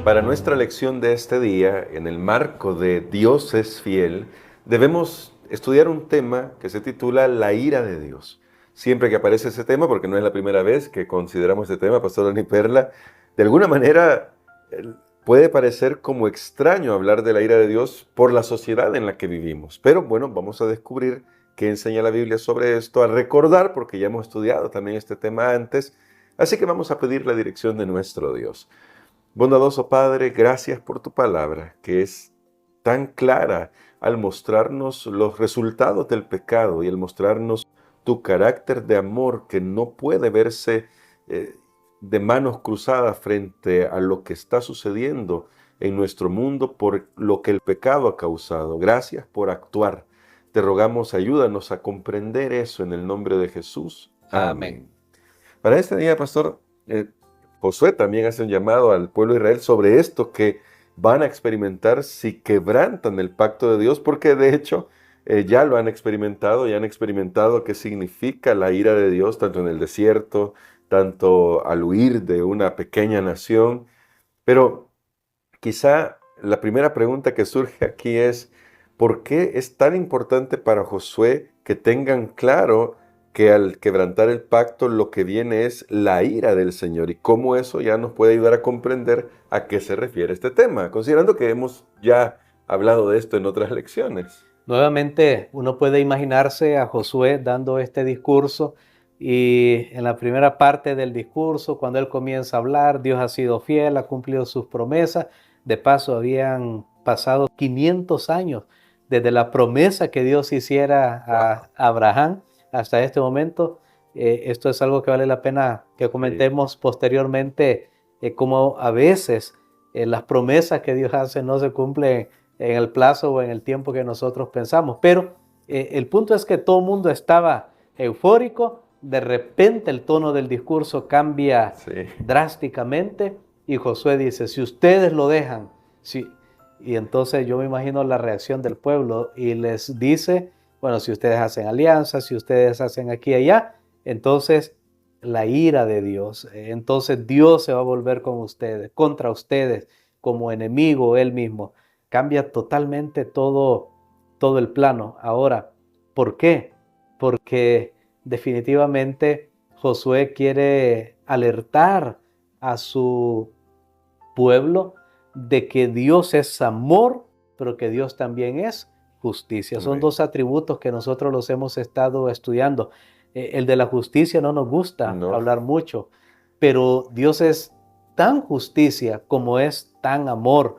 Para nuestra lección de este día, en el marco de Dios es fiel, debemos estudiar un tema que se titula La ira de Dios. Siempre que aparece ese tema, porque no es la primera vez que consideramos este tema, Pastor Dani Perla, de alguna manera puede parecer como extraño hablar de la ira de Dios por la sociedad en la que vivimos. Pero bueno, vamos a descubrir qué enseña la Biblia sobre esto, a recordar, porque ya hemos estudiado también este tema antes, así que vamos a pedir la dirección de nuestro Dios. Bondadoso Padre, gracias por tu palabra, que es tan clara al mostrarnos los resultados del pecado y al mostrarnos tu carácter de amor que no puede verse de manos cruzadas frente a lo que está sucediendo en nuestro mundo por lo que el pecado ha causado. Gracias por actuar. Te rogamos, ayúdanos a comprender eso en el nombre de Jesús. Amén. Para este día, Pastor, Josué también hace un llamado al pueblo de Israel sobre esto que van a experimentar si quebrantan el pacto de Dios, porque de hecho ya lo han experimentado, ya han experimentado qué significa la ira de Dios, tanto en el desierto, tanto al huir de una pequeña nación. Pero quizá la primera pregunta que surge aquí es, ¿por qué es tan importante para Josué que tengan claro que al quebrantar el pacto lo que viene es la ira del Señor? Y cómo eso ya nos puede ayudar a comprender a qué se refiere este tema, considerando que hemos ya hablado de esto en otras lecciones. Nuevamente, uno puede imaginarse a Josué dando este discurso y en la primera parte del discurso, cuando él comienza a hablar, Dios ha sido fiel, ha cumplido sus promesas. De paso, habían pasado 500 años desde la promesa que Dios hiciera a Abraham hasta este momento. Esto es algo que vale la pena que comentemos posteriormente, como a veces las promesas que Dios hace no se cumplen en el plazo o en el tiempo que nosotros pensamos. Pero el punto es que todo el mundo estaba eufórico, de repente el tono del discurso cambia drásticamente y Josué dice, si ustedes lo dejan, sí. Y entonces yo me imagino la reacción del pueblo y les dice, bueno, si ustedes hacen alianzas, si ustedes hacen aquí y allá, entonces la ira de Dios, entonces Dios se va a volver con ustedes, contra ustedes, como enemigo él mismo. Cambia totalmente todo el plano. Ahora, ¿por qué? Porque definitivamente Josué quiere alertar a su pueblo de que Dios es amor, pero que Dios también es justicia. Son dos atributos que nosotros los hemos estado estudiando. El de la justicia no nos gusta hablar mucho, pero Dios es tan justicia como es tan amor.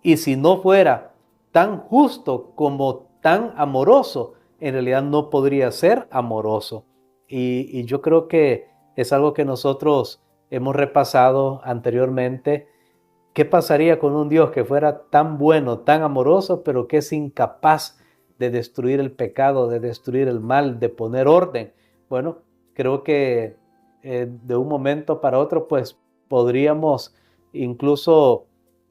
Y si no fuera tan justo como tan amoroso, en realidad no podría ser amoroso. Y yo creo que es algo que nosotros hemos repasado anteriormente. ¿Qué pasaría con un Dios que fuera tan bueno, tan amoroso, pero que es incapaz de destruir el pecado, de destruir el mal, de poner orden? Bueno, creo que de un momento para otro, pues podríamos incluso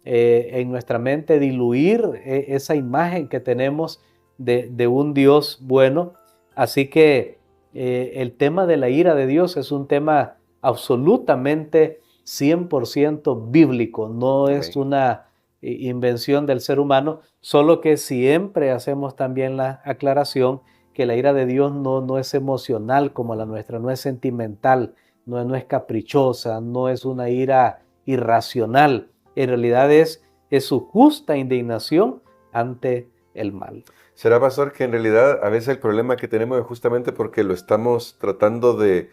en nuestra mente diluir esa imagen que tenemos de un Dios bueno. Así que el tema de la ira de Dios es un tema absolutamente 100% bíblico, no es una invención del ser humano, solo que siempre hacemos también la aclaración que la ira de Dios no es emocional como la nuestra, no es sentimental, no es caprichosa, no es una ira irracional. En realidad es su justa indignación ante el mal. ¿Será, Pastor, que en realidad a veces el problema que tenemos es justamente porque lo estamos tratando de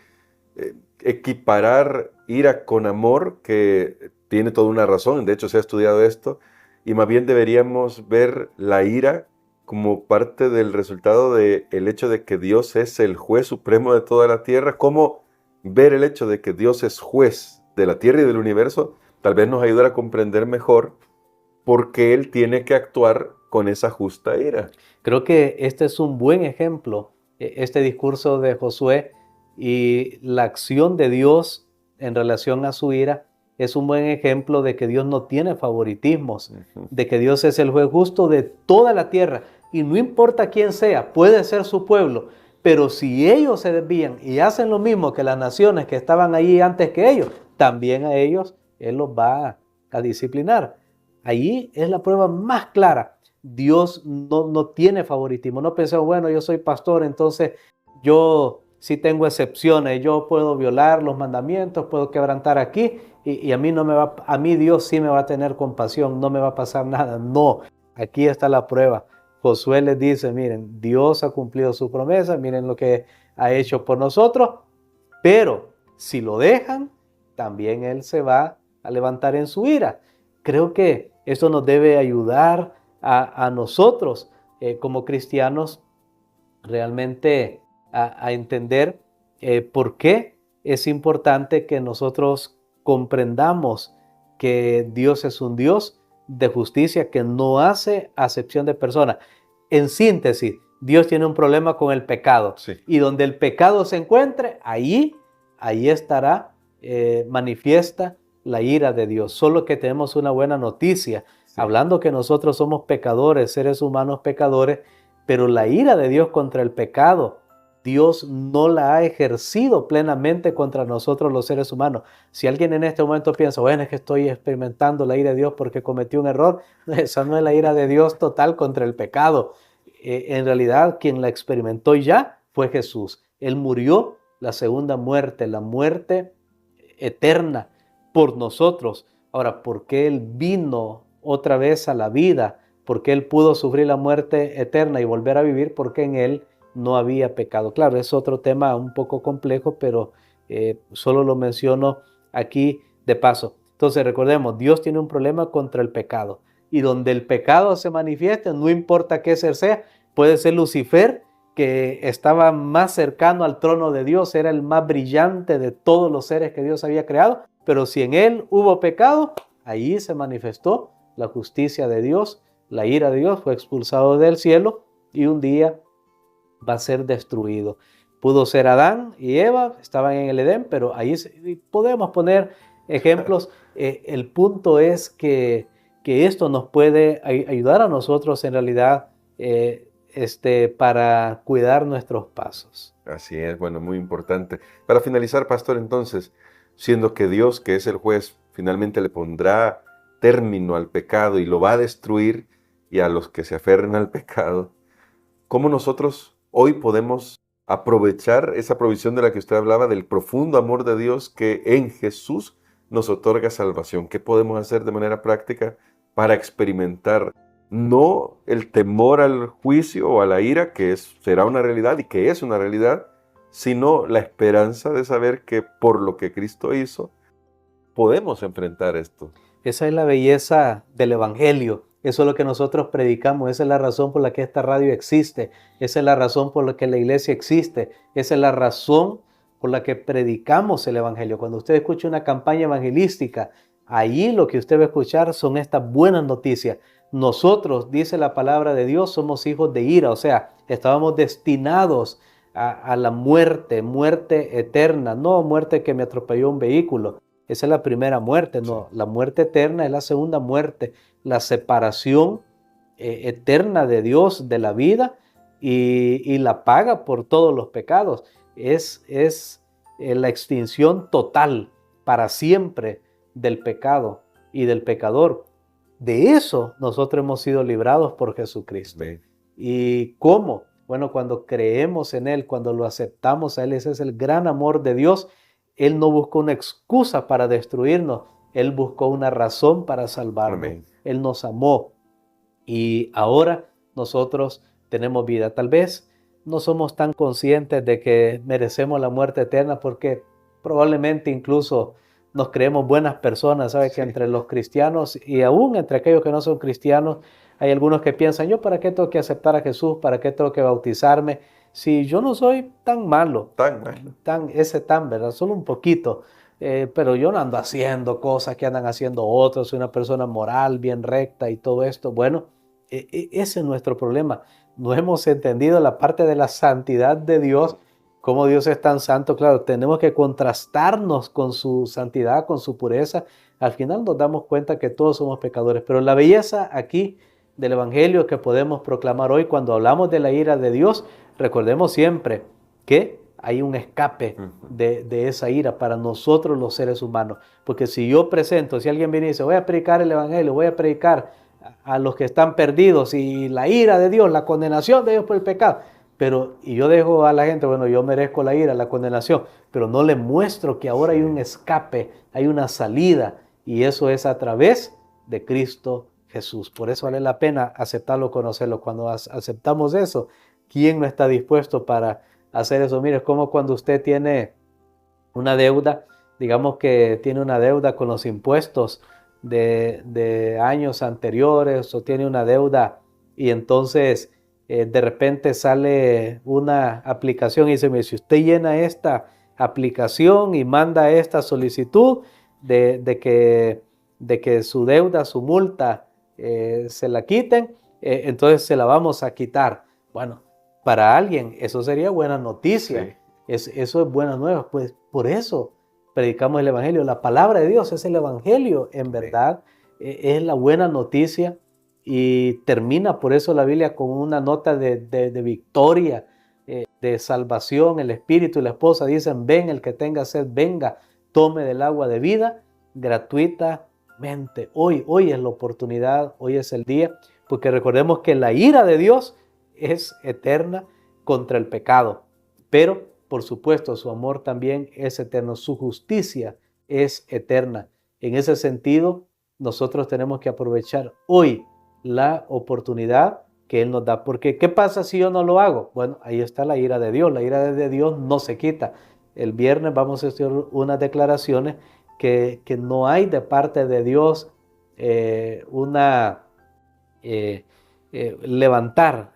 equiparar ira con amor, que tiene toda una razón, de hecho se ha estudiado esto, y más bien deberíamos ver la ira como parte del resultado del hecho de que Dios es el juez supremo de toda la tierra? ¿Cómo ver el hecho de que Dios es juez de la tierra y del universo? Tal vez nos ayudará a comprender mejor por qué Él tiene que actuar con esa justa ira. Creo que este es un buen ejemplo, este discurso de Josué y la acción de Dios en relación a su ira es un buen ejemplo de que Dios no tiene favoritismos, de que Dios es el juez justo de toda la tierra y no importa quién sea, puede ser su pueblo, Pero si ellos se desvían y hacen lo mismo que las naciones que estaban ahí antes que ellos, también a ellos Él los va a disciplinar. Ahí es la prueba más clara. Dios no tiene favoritismo. No pensemos, bueno, yo soy pastor, entonces yo sí tengo excepciones, yo puedo violar los mandamientos, puedo quebrantar aquí y a mí Dios sí me va a tener compasión, no me va a pasar nada. No, aquí está la prueba. Josué les dice, miren, Dios ha cumplido su promesa, miren lo que ha hecho por nosotros, pero si lo dejan, también Él se va a levantar en su ira. Creo que esto nos debe ayudar a nosotros como cristianos realmente a entender por qué es importante que nosotros comprendamos que Dios es un Dios de justicia que no hace acepción de personas. En síntesis, Dios tiene un problema con el pecado. Sí. Y donde el pecado se encuentre, ahí estará manifiesta la ira de Dios. Solo que tenemos una buena noticia, Sí. hablando que nosotros somos pecadores, seres humanos pecadores, pero la ira de Dios contra el pecado, Dios no la ha ejercido plenamente contra nosotros los seres humanos. Si alguien en este momento piensa, bueno, es que estoy experimentando la ira de Dios porque cometí un error, esa no es la ira de Dios total contra el pecado. En realidad, quien la experimentó ya fue Jesús. Él murió la segunda muerte, la muerte eterna por nosotros. Ahora, ¿por qué Él vino otra vez a la vida? ¿Por qué Él pudo sufrir la muerte eterna y volver a vivir? Porque en Él no había pecado. Claro, es otro tema un poco complejo, pero solo lo menciono aquí de paso. Entonces recordemos, Dios tiene un problema contra el pecado. Y donde el pecado se manifieste, no importa qué ser sea, puede ser Lucifer, que estaba más cercano al trono de Dios, era el más brillante de todos los seres que Dios había creado, pero si en él hubo pecado, ahí se manifestó la justicia de Dios, la ira de Dios, fue expulsado del cielo y un día va a ser destruido. Pudo ser Adán y Eva, estaban en el Edén, pero ahí podemos poner ejemplos. El punto es que esto nos puede ayudar a nosotros en realidad para cuidar nuestros pasos. Así es, bueno, muy importante. Para finalizar, pastor, entonces, siendo que Dios, que es el juez, finalmente le pondrá término al pecado y lo va a destruir, y a los que se aferren al pecado, ¿cómo nosotros hoy podemos aprovechar esa provisión de la que usted hablaba, del profundo amor de Dios que en Jesús nos otorga salvación? ¿Qué podemos hacer de manera práctica para experimentar no el temor al juicio o a la ira, que será una realidad y que es una realidad, sino la esperanza de saber que por lo que Cristo hizo, podemos enfrentar esto? Esa es la belleza del Evangelio. Eso es lo que nosotros predicamos. Esa es la razón por la que esta radio existe. Esa es la razón por la que la iglesia existe. Esa es la razón por la que predicamos el Evangelio. Cuando usted escucha una campaña evangelística, ahí lo que usted va a escuchar son estas buenas noticias. Nosotros, dice la palabra de Dios, somos hijos de ira. O sea, estábamos destinados a la muerte, muerte eterna. No muerte que me atropelló un vehículo. Esa es la primera muerte, no. La muerte eterna es la segunda muerte, la separación eterna de Dios de la vida y la paga por todos los pecados. Es la extinción total para siempre del pecado y del pecador. De eso nosotros hemos sido librados por Jesucristo. Amén. ¿Y cómo? Bueno, cuando creemos en Él, cuando lo aceptamos a Él, ese es el gran amor de Dios. Él no buscó una excusa para destruirnos, Él buscó una razón para salvarnos. Amén. Él nos amó y ahora nosotros tenemos vida. Tal vez no somos tan conscientes de que merecemos la muerte eterna porque probablemente incluso nos creemos buenas personas. ¿Sabe? Sí. Que entre los cristianos y aún entre aquellos que no son cristianos hay algunos que piensan, ¿yo para qué tengo que aceptar a Jesús? ¿Para qué tengo que bautizarme? Si yo no soy tan malo, Tan malo. ¿verdad? Solo un poquito, pero yo no ando haciendo cosas que andan haciendo otros, soy una persona moral, bien recta y todo esto. Bueno, ese es nuestro problema. No hemos entendido la parte de la santidad de Dios, cómo Dios es tan santo. Claro, tenemos que contrastarnos con su santidad, con su pureza. Al final nos damos cuenta que todos somos pecadores, pero la belleza aquí, del Evangelio que podemos proclamar hoy. Cuando hablamos de la ira de Dios, recordemos siempre que hay un escape de esa ira para nosotros los seres humanos. Porque si yo presento, si alguien viene y dice, voy a predicar el Evangelio, voy a predicar a los que están perdidos y la ira de Dios, la condenación de Dios por el pecado, y yo dejo a la gente, bueno, yo merezco la ira, la condenación, pero no le muestro que ahora hay un escape, hay una salida, y eso es a través de Cristo Jesús. Por eso vale la pena aceptarlo, conocerlo. Cuando aceptamos eso, ¿quién no está dispuesto para hacer eso? Mire, es como cuando usted tiene una deuda, digamos que tiene una deuda con los impuestos de años anteriores, o tiene una deuda y entonces de repente sale una aplicación y dice, si usted llena esta aplicación y manda esta solicitud de que su deuda, su multa se la quiten, entonces se la vamos a quitar. Bueno, para alguien eso sería buena noticia. Sí. Eso es buena nueva. Pues por eso predicamos el Evangelio. La palabra de Dios es el Evangelio, en verdad. Es la buena noticia, y termina por eso la Biblia con una nota de victoria, de salvación. El Espíritu y la esposa dicen, ven, el que tenga sed, venga, tome del agua de vida gratuitamente. Hoy es la oportunidad, hoy es el día, porque recordemos que la ira de Dios es eterna contra el pecado, pero por supuesto su amor también es eterno, su justicia es eterna. En ese sentido, nosotros tenemos que aprovechar hoy la oportunidad que Él nos da, porque ¿qué pasa si yo no lo hago? Bueno, ahí está la ira de Dios. La ira de Dios no se quita. El viernes vamos a hacer unas declaraciones que no hay de parte de Dios levantar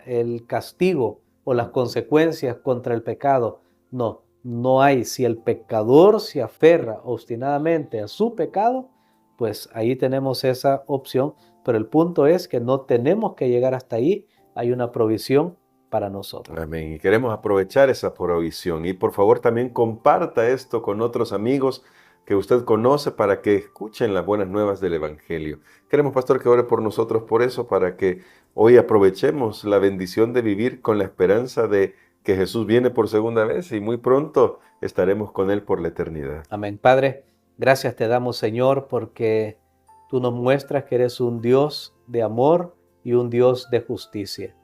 el castigo o las consecuencias contra el pecado. No hay. Si el pecador se aferra obstinadamente a su pecado, pues ahí tenemos esa opción, pero el punto es que no tenemos que llegar hasta ahí. Hay una provisión para nosotros. Amén. Y queremos aprovechar esa provisión. Y por favor también comparta esto con otros amigos que usted conoce para que escuchen las buenas nuevas del Evangelio. Queremos, pastor, que ore por nosotros por eso, para que hoy aprovechemos la bendición de vivir con la esperanza de que Jesús viene por segunda vez y muy pronto estaremos con Él por la eternidad. Amén. Padre, gracias te damos, Señor, porque tú nos muestras que eres un Dios de amor y un Dios de justicia.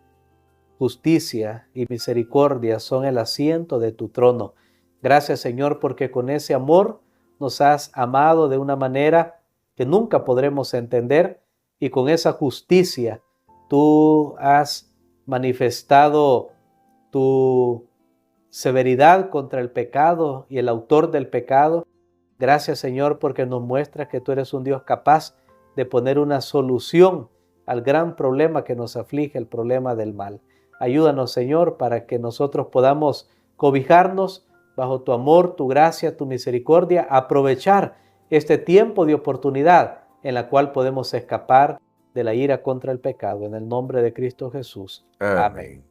Justicia y misericordia son el asiento de tu trono. Gracias, Señor, porque con ese amor nos has amado de una manera que nunca podremos entender, y con esa justicia tú has manifestado tu severidad contra el pecado y el autor del pecado. Gracias, Señor, porque nos muestras que tú eres un Dios capaz de poner una solución al gran problema que nos aflige, el problema del mal. Ayúdanos, Señor, para que nosotros podamos cobijarnos bajo tu amor, tu gracia, tu misericordia, aprovechar este tiempo de oportunidad en la cual podemos escapar de la ira contra el pecado. En el nombre de Cristo Jesús. Amén.